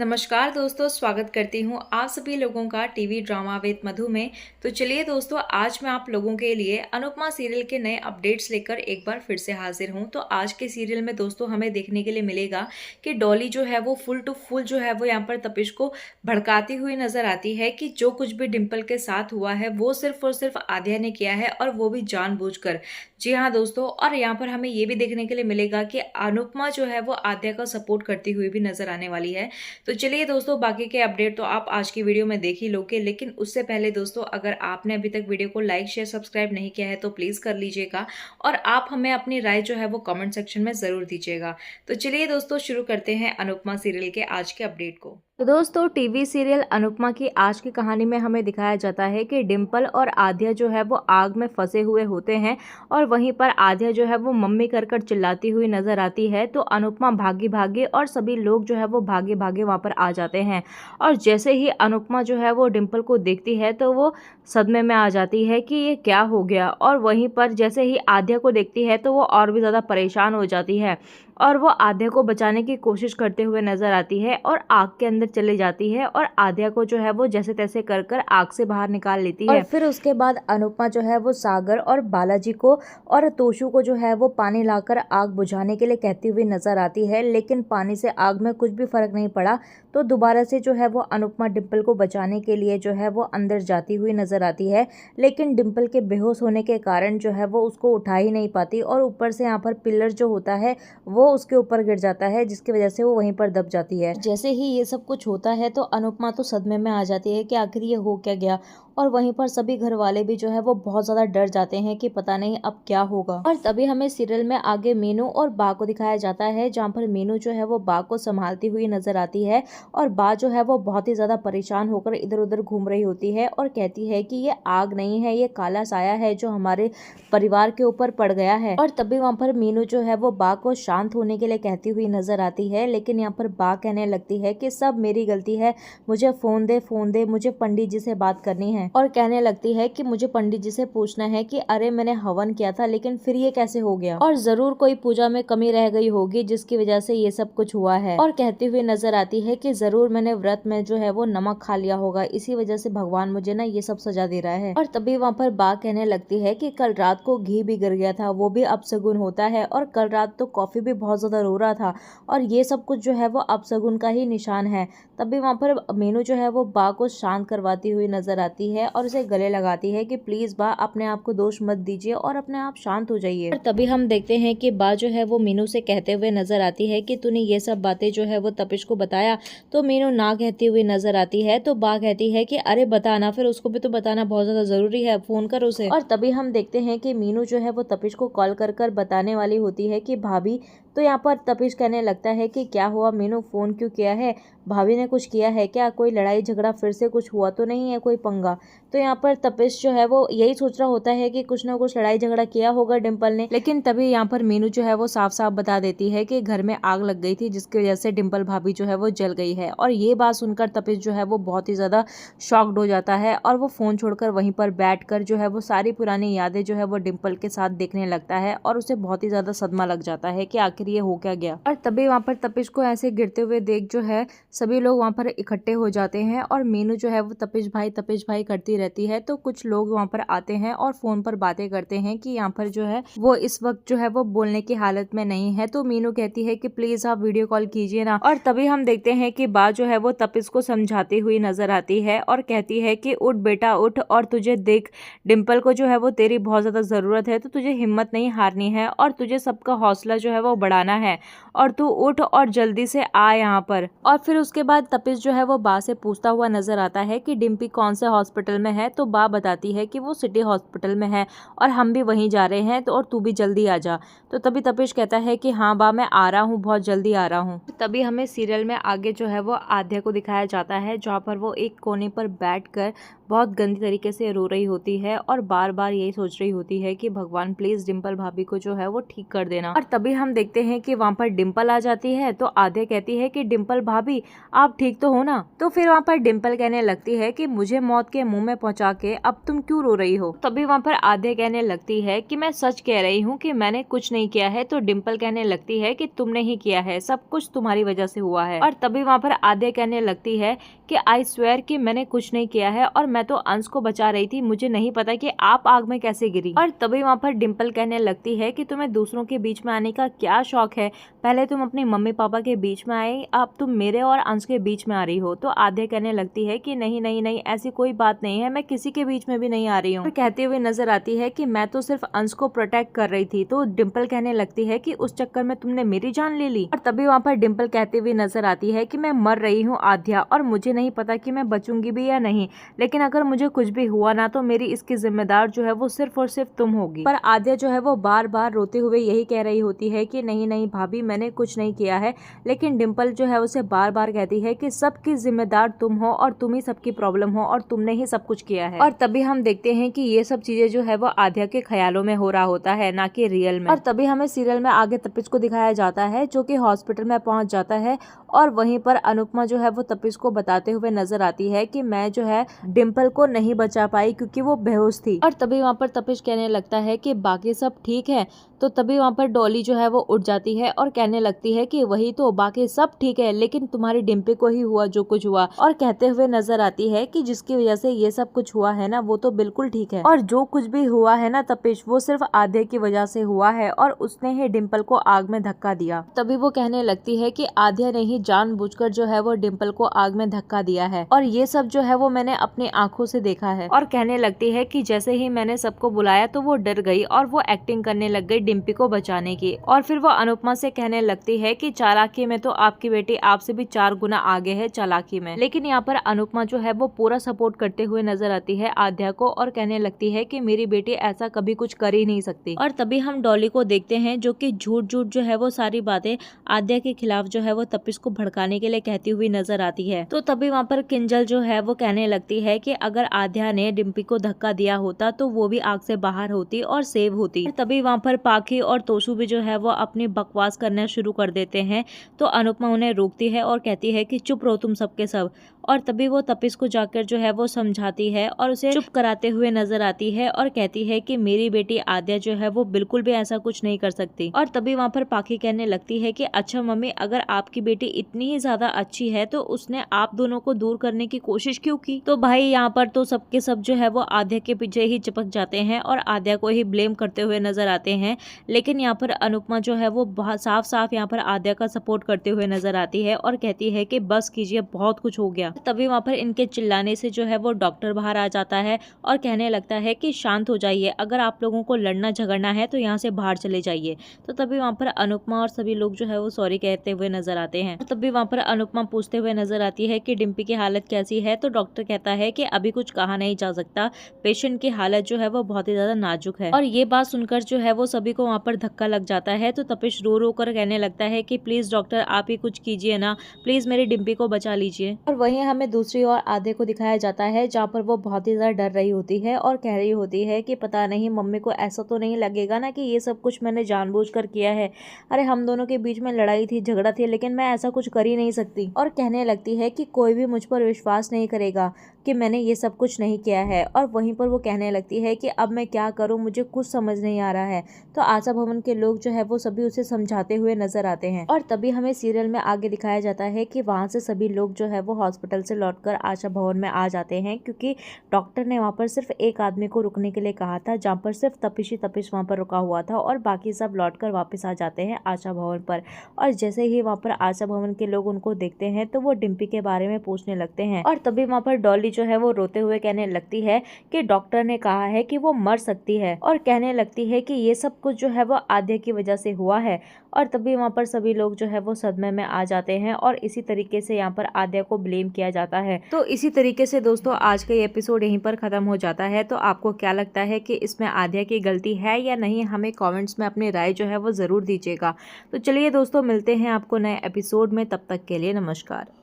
नमस्कार दोस्तों, स्वागत करती हूँ आप सभी लोगों का टीवी ड्रामा विद मधु में। तो चलिए दोस्तों, आज मैं आप लोगों के लिए अनुपमा सीरियल के नए अपडेट्स लेकर एक बार फिर से हाजिर हूँ। तो आज के सीरियल में दोस्तों हमें देखने के लिए मिलेगा कि डॉली जो है वो फुल टू फुल जो है वो यहाँ पर तपिश को भड़काती हुई नजर आती है कि जो कुछ भी डिम्पल के साथ हुआ है वो सिर्फ और सिर्फ आध्या ने किया है, और वो भी जानबूझकर। जी हाँ दोस्तों, और यहाँ पर हमें ये भी देखने के लिए मिलेगा कि अनुपमा जो है वो आध्या का सपोर्ट करती हुई भी नजर आने वाली है। तो चलिए दोस्तों, बाकी के अपडेट तो आप आज की वीडियो में देख ही लोगे, लेकिन उससे पहले दोस्तों, अगर आपने अभी तक वीडियो को लाइक शेयर सब्सक्राइब नहीं किया है तो प्लीज कर लीजिएगा, और आप हमें अपनी राय जो है वो कमेंट सेक्शन में जरूर दीजिएगा। तो चलिए दोस्तों, शुरू करते हैं अनुपमा सीरियल के आज के अपडेट को। तो दोस्तों, टीवी सीरियल अनुपमा की आज की कहानी में हमें दिखाया जाता है कि डिम्पल और आध्या जो है वो आग में फंसे हुए होते हैं, और वहीं पर आध्या जो है वो मम्मी कर चिल्लाती हुई नजर आती है। तो अनुपमा भागी भागी और सभी लोग जो है वो भागे भागे वहां पर आ जाते हैं, और जैसे ही अनुपमा जो है वो डिम्पल को देखती है तो वो सदमे में आ जाती है कि ये क्या हो गया। और वहीं पर जैसे ही आध्या को देखती है तो वो और भी ज़्यादा परेशान हो जाती है, और वो आध्या को बचाने की कोशिश करते हुए नजर आती है और आग के अंदर चली जाती है, और आध्या को जो है वो जैसे तैसे कर कर आग से बाहर निकाल लेती है। और फिर उसके बाद अनुपमा जो है वो सागर और बालाजी को और तोशु को जो है वो पानी लाकर आग बुझाने के लिए कहती हुई नजर आती है, लेकिन पानी से आग में कुछ भी फर्क नहीं पड़ा। तो दोबारा से जो है वो अनुपमा डिम्पल को बचाने के लिए जो है वो अंदर जाती हुई नजर आती है, लेकिन डिम्पल के बेहोश होने के कारण जो है वो उसको उठा ही नहीं पाती, और ऊपर से यहाँ पर पिलर जो होता है वो उसके ऊपर गिर जाता है, जिसकी वजह से वो वहीं पर दब जाती है। जैसे ही ये सब कुछ होता है तो अनुपमा तो सदमे में आ जाती है कि आखिर ये हो क्या गया, और वहीं पर सभी घर वाले भी जो है वो बहुत ज्यादा डर जाते हैं कि पता नहीं अब क्या होगा। और तभी हमें सीरियल में आगे मीनू और बा को दिखाया जाता है, जहाँ पर मीनू जो है वो बा को संभालती हुई नजर आती है, और बा जो है वो बहुत ही ज्यादा परेशान होकर इधर उधर घूम रही होती है और कहती है कि ये आग नहीं है, ये काला साया है जो हमारे परिवार के ऊपर पड़ गया है। और तभी वहां पर मीनू जो है वो बा को शांत होने के लिए कहती हुई नजर आती है, लेकिन यहाँ पर बा कहने लगती है कि सब मेरी गलती है, मुझे फोन दे, मुझे पंडित जी से बात करनी है। और कहने लगती है कि मुझे पंडित जी से पूछना है कि अरे मैंने हवन किया था लेकिन फिर ये कैसे हो गया, और जरूर कोई पूजा में कमी रह गई होगी जिसकी वजह से ये सब कुछ हुआ है। और कहती हुई नजर आती है कि जरूर मैंने व्रत में जो है वो नमक खा लिया होगा, इसी वजह से भगवान मुझे ना ये सब सजा दे रहा है। और तभी वहाँ पर बा कहने लगती है कि कल रात को घी भी गिर गया था, वो भी अपशगुन होता है, और कल रात तो कॉफी भी बहुत ज्यादा रो रहा था, और ये सब कुछ जो है वो अपशगुन का ही निशान है। तभी वहाँ पर मीनू जो है वो बा को शांत करवाती हुई नजर आती है और उसे गले लगाती है कि प्लीज बा अपने आप को दोष मत दीजिए और अपने आप शांत हो जाइए। और तभी हम देखते हैं कि बा जो है वो मीनू से कहते हुए नजर आती है कि तूने ये सब बातें जो है वो तपिश को बताया, तो मीनू ना कहती हुई नजर आती है। तो बा कहती है कि अरे बताना, फिर उसको भी तो बताना बहुत ज्यादा जरूरी है, फोन कर उसे। और तभी हम देखते हैं कि मीनू जो है वो तपिश को कॉल कर कर बताने वाली होती है कि भाभी। तो यहाँ पर तपिश कहने लगता है कि क्या हुआ मीनू, फोन क्यों किया है, भाभी ने कुछ किया है क्या, कोई लड़ाई झगड़ा फिर से कुछ हुआ तो नहीं है, कोई पंगा। तो यहाँ पर तपिश जो है वो यही सोच रहा होता है कि कुछ ना कुछ लड़ाई झगड़ा किया होगा डिम्पल ने, लेकिन तभी यहाँ पर मीनू जो है वो साफ साफ बता देती है कि घर में आग लग गई थी जिसकी वजह से डिम्पल भाभी जो है वो जल गई है। और ये बात सुनकर तपिश जो है वो बहुत ही ज्यादा शॉक्ड हो जाता है, और वो फोन छोड़कर वहीं पर बैठ कर जो है वो सारी पुरानी यादें जो है वो डिम्पल के साथ देखने लगता है, और उसे बहुत ही ज्यादा सदमा लग जाता है कि आखिर ये हो क्या गया। और तभी वहां पर तपिश को ऐसे गिरते हुए देख जो है सभी लोग वहां पर इकट्ठे हो जाते हैं, और मीनू जो है वो तपिश भाई करती रहती है। तो कुछ लोग वहां पर आते हैं और फोन पर बातें करते हैं कि यहाँ पर जो है वो इस वक्त जो है वो बोलने की हालत में नहीं है। तो मीनू कहती है कि प्लीज आप वीडियो कॉल कीजिए ना। और तभी हम देखते हैं कि बा जो है वो तपिश को समझाती हुई नजर आती है और कहती है कि उठ बेटा उठ, और तुझे देख डिम्पल को जो है वो तेरी बहुत ज्यादा जरूरत है, तो तुझे हिम्मत नहीं हारनी है, और तुझे सबका हौसला जो है वो बढ़ाना है, और तू उठ और जल्दी से आ यहाँ पर। और फिर उसके बाद तपिश जो है वो बा से पूछता हुआ नजर आता है कि डिम्पी कौन से हॉस्पिटल में है। तो बा बताती है कि वो सिटी हॉस्पिटल में है और हम भी वहीं जा रहे हैं, तो और तू भी जल्दी आ जा। तो तभी तपिश कहता है कि हाँ बा मैं आ रहा हूँ, बहुत जल्दी आ रहा हूँ। तभी हमें सीरियल में आगे जो है वो आध्या को दिखाया जाता है, जहाँ पर वो एक कोने पर बैठ कर बहुत गंदी तरीके से रो रही होती है और बार बार यही सोच रही होती है कि भगवान प्लीज डिम्पल भाभी को जो है वो ठीक कर देना। और तभी हम देखते हैं कि वहाँ पर डिम्पल आ जाती है। तो आद्या कहती है कि डिम्पल भाभी आप ठीक तो हो ना। तो फिर वहाँ पर डिम्पल कहने लगती है कि मुझे मौत के मुंह में पहुंचा के अब तुम क्यों रो रही हो। तभी वहाँ पर आद्या कहने लगती है कि मैं सच कह रही हूँ कि मैंने कुछ नहीं किया है। तो डिम्पल कहने लगती है कि तुमने ही किया है, सब कुछ तुम्हारी वजह से हुआ है। और तभी वहाँ पर आद्या कहने लगती है कि आई स्वेयर कि मैंने कुछ नहीं किया है और मैं तो अंश को बचा रही थी, मुझे नहीं पता कि आप आग में कैसे गिरी। और तभी वहाँ पर डिम्पल कहने लगती है कि तुम्हें दूसरों के बीच में आने का क्या शौक है, पहले तुम अपनी मम्मी पापा के बीच में आई, अब तुम मेरे और अंश के बीच में आ रही हो। तो आद्या कहने लगती है कि नहीं नहीं नहीं, ऐसी कोई बात नहीं है, मैं किसी के बीच में भी नहीं आ रही हूँ। कहती हुई नजर आती है कि मैं तो सिर्फ अंश को प्रोटेक्ट कर रही थी। तो डिम्पल कहने लगती है कि उस चक्कर में तुमने मेरी जान ले ली। और तभी वहाँ पर डिम्पल कहती हुई नजर आती है कि मैं मर रही हूँ आद्या, और मुझे नहीं पता कि मैं बचूंगी भी या नहीं, लेकिन अगर मुझे कुछ भी हुआ ना तो मेरी इसकी जिम्मेदार जो है वो सिर्फ और सिर्फ तुम होगी। पर आद्या जो है वो बार बार रोते हुए यही कह रही होती है कि नहीं नहीं भाभी मैंने कुछ नहीं किया है। लेकिन डिम्पल जो है उसे बार बार कहती है कि सबकी जिम्मेदार तुम हो और तुम ही सबकी प्रॉब्लम हो और तुमने ही सब कुछ किया है। और तभी हम देखते हैं कि ये सब चीजें जो है वो आद्या के ख्यालों में हो रहा होता है, ना कि रियल में। और तभी हमें सीरियल में आगे तपिश को दिखाया जाता है जो कि हॉस्पिटल में पहुंच जाता है और वहीं पर अनुपमा जो है वो तपिश को बताते हुए नजर आती है कि मैं जो है डिम्पल को नहीं बचा पाई क्योंकि वो बेहोश थी। और तभी वहाँ पर तपिश कहने लगता है कि बाकी सब ठीक है। तो तभी वहाँ पर डॉली जो है वो उठ जाती है और कहने लगती है कि वही तो, बाकी सब ठीक है, लेकिन तुम्हारी डिम्पी को ही हुआ जो कुछ हुआ। और कहते हुए नजर आती है कि जिसकी वजह से ये सब कुछ हुआ है ना वो तो बिल्कुल ठीक है, और जो कुछ भी हुआ है ना तपिश वो सिर्फ आद्या की वजह से हुआ है और उसने ही डिम्पल को आग में धक्का दिया। तभी वो कहने लगती है कि आद्या ने ही जानबूझकर जो है वो डिम्पल को आग में धक्का दिया है और ये सब जो है वो मैंने अपनी आंखों से देखा है। और कहने लगती है कि जैसे ही मैंने सबको बुलाया तो वो डर गई और वो एक्टिंग करने लग गई डिम्पी को बचाने की। और फिर वो अनुपमा से कहने लगती है कि चालाकी में तो आपकी बेटी आपसे भी 4 गुना आगे है चालाकी में। लेकिन यहाँ पर अनुपमा जो है वो पूरा सपोर्ट करते हुए नजर आती है आद्या को और कहने लगती है कि मेरी बेटी ऐसा कभी कुछ कर ही नहीं सकती। और तभी हम डॉली को देखते हैं जो कि झूठ झूठ जो है वो सारी बातें आद्या के खिलाफ जो है वो तपिश को भड़काने के लिए कहती हुई नजर आती है। तो तभी वहाँ पर किंजल जो है वो कहने लगती है कि अगर आद्या ने डिम्पी को धक्का दिया होता तो वो भी आग से बाहर होती और सेव होती। तभी वहाँ पर पाखी और तोशु भी जो है वो अपनी बकवास करना शुरू कर देते हैं। तो अनुपमा उन्हें रोकती है और कहती है कि चुप रहो तुम सबके सब। और तभी वो तपिश को जाकर जो है वो समझाती है और उसे चुप कराते हुए नजर आती है और कहती है कि मेरी बेटी आद्या जो है वो बिल्कुल भी ऐसा कुछ नहीं कर सकती। और तभी वहाँ पर पाखी कहने लगती है कि अच्छा मम्मी, अगर आपकी बेटी इतनी ही ज्यादा अच्छी है तो उसने आप दोनों को दूर करने की कोशिश क्यों की। तो भाई यहाँ पर तो सबके सब जो है वो आद्या के पीछे ही चिपक जाते हैं और आद्या को ही ब्लेम करते हुए नजर आते हैं। लेकिन यहाँ पर अनुपमा जो है वो बहुत साफ साफ यहाँ पर आद्या का सपोर्ट करते हुए नजर आती है और कहती है कि बस कीजिए, बहुत कुछ हो गया। तभी वहाँ पर इनके चिल्लाने से जो है वो डॉक्टर बाहर आ जाता है और कहने लगता है कि शांत हो जाइए, अगर आप लोगों को लड़ना झगड़ना है तो यहाँ से बाहर चले जाइए। तो तभी वहाँ पर अनुपमा और सभी लोग जो है वो सॉरी कहते हुए नजर आते हैं। तभी वहाँ पर अनुपमा पूछते हुए नजर आती है कि डिम्पी की हालत कैसी है। तो डॉक्टर कहता है कि अभी कुछ कहा नहीं जा सकता, पेशेंट की हालत जो है वो बहुत ही ज्यादा नाजुक है। और ये बात सुनकर जो है वो सभी को वहाँ पर धक्का लग जाता है। तो तपिश रो रो कर कहने लगता है कि प्लीज डॉक्टर आप ही कुछ कीजिए ना, प्लीज मेरी डिम्पी को बचा लीजिए। और वहीं हमें दूसरी ओर आद्या को दिखाया जाता है जहाँ पर वो बहुत ही ज्यादा डर रही होती है और कह रही होती है कि पता नहीं मम्मी को ऐसा तो नहीं लगेगा ना कि ये सब कुछ मैंने जानबूझकर किया है। अरे हम दोनों के बीच में लड़ाई थी, झगड़ा थी, लेकिन मैं ऐसा कुछ कर ही नहीं सकती। और कहने लगती है कि कोई भी मुझ पर विश्वास नहीं करेगा कि मैंने ये सब कुछ नहीं किया है। और वहीं पर वो कहने लगती है कि अब मैं क्या करूं, मुझे कुछ समझ नहीं आ रहा है। तो आशा भवन के लोग जो है वो सभी उसे समझाते हुए नजर आते हैं। और तभी हमें सीरियल में आगे दिखाया जाता है कि वहां से सभी लोग जो है वो हॉस्पिटल से लौटकर आशा भवन में आ जाते हैं क्योंकि डॉक्टर ने वहाँ पर सिर्फ एक आदमी को रुकने के लिए कहा था, जहाँ पर सिर्फ तपिश वहाँ पर रुका हुआ था और बाकी सब लौटकर वापस आ जाते हैं आशा भवन पर। और जैसे ही वहाँ पर आशा भवन के लोग उनको देखते हैं तो वो डिम्पी के बारे में पूछने लगते हैं। और तभी वहाँ पर डॉली जो है वो रोते हुए कहने लगती है कि डॉक्टर ने कहा है कि वो मर सकती है और कहने लगती है कि ये सब कुछ जो है वो आद्या की वजह से हुआ है। और तभी वहाँ पर सभी लोग जो है वो सदमे में आ जाते हैं और इसी तरीके से यहाँ पर आद्या को ब्लेम किया जाता है। तो इसी तरीके से दोस्तों आज का ये एपिसोड यहीं पर खत्म हो जाता है। तो आपको क्या लगता है कि इसमें आद्या की गलती है या नहीं, हमें कमेंट्स में अपनी राय जो है वो जरूर दीजिएगा। तो चलिए दोस्तों, मिलते हैं आपको नए एपिसोड में, तब तक के लिए नमस्कार।